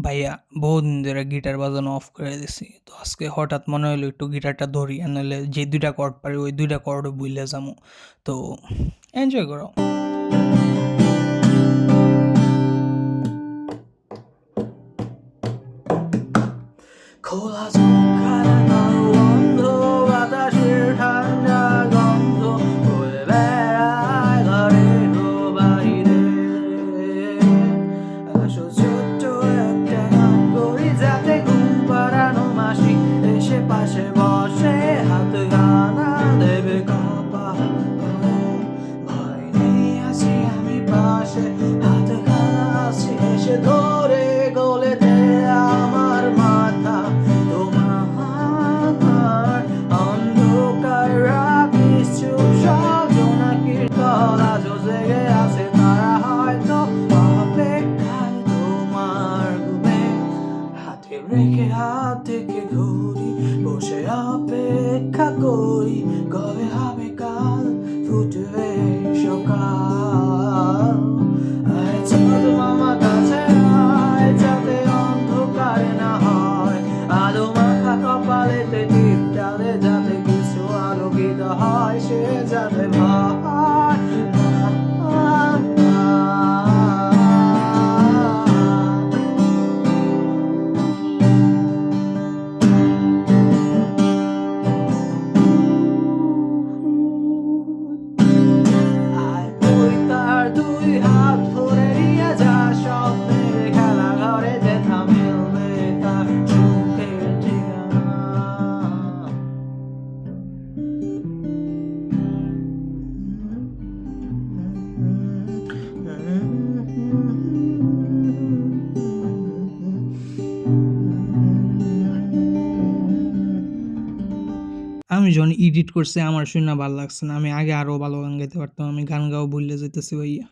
ভাইয়া বহুদিন ধরে গিটার বাজানো অফ করে দিছি। তো আজকে হঠাৎ মনে হলো একটু গিটারটা ধরি, আর নাহলে যে ২ টা কর্ড পারি ওই ২ টা কর্ডও ভুইলা যামু। তো এনজয় করো। খোলা চোখ বন্ধ, বাতাসের ঠান্ডা গন্ধ বয়ে বেড়ায় ঘরে গো বাহিরে। আসো ছোট্ট একটা গান করি যাতে ঘুম পাড়ানো মাসি এসে পাশে বসে হাত গানা দেবে কপাল। ভয় নেই আছি আমি পাশে, হাত গানা আছি এসে ধরে গলেতে আমার মাথা। তোমার অন্ধকার রাত নিশ্চুপ সব জোনাকির দল আজও জেগে আছে, তারা হয়তো অপেক্ষায় তোমার ঘুমে। হাতে রেখে হাত থেকে ঘুরি, বসে অপেক্ষা করি কবে হবে কাল, ফুটবে সকাল। আয় চল মামা কাছে আয়, যাতে অন্ধকারে না হয় আলো মাখা কপালেতে টিপ ডালে, যাতে কিছু আলোকিত হয় সে যাতে ভয় না আয় তুই তার দুই হাত ধরে নিয়ে যা, স্বপ্নের খেলা ঘরে যেথা মিলবে তার সুখের ঠিকানা। আমি যখন এডিট করছি আমার শুনে ভাল লাগছে না, আমি আগে আরো ভালো গান গাইতে পারতাম, আমি গান গাওয়া ভুলে যেতেছি ভাইয়া।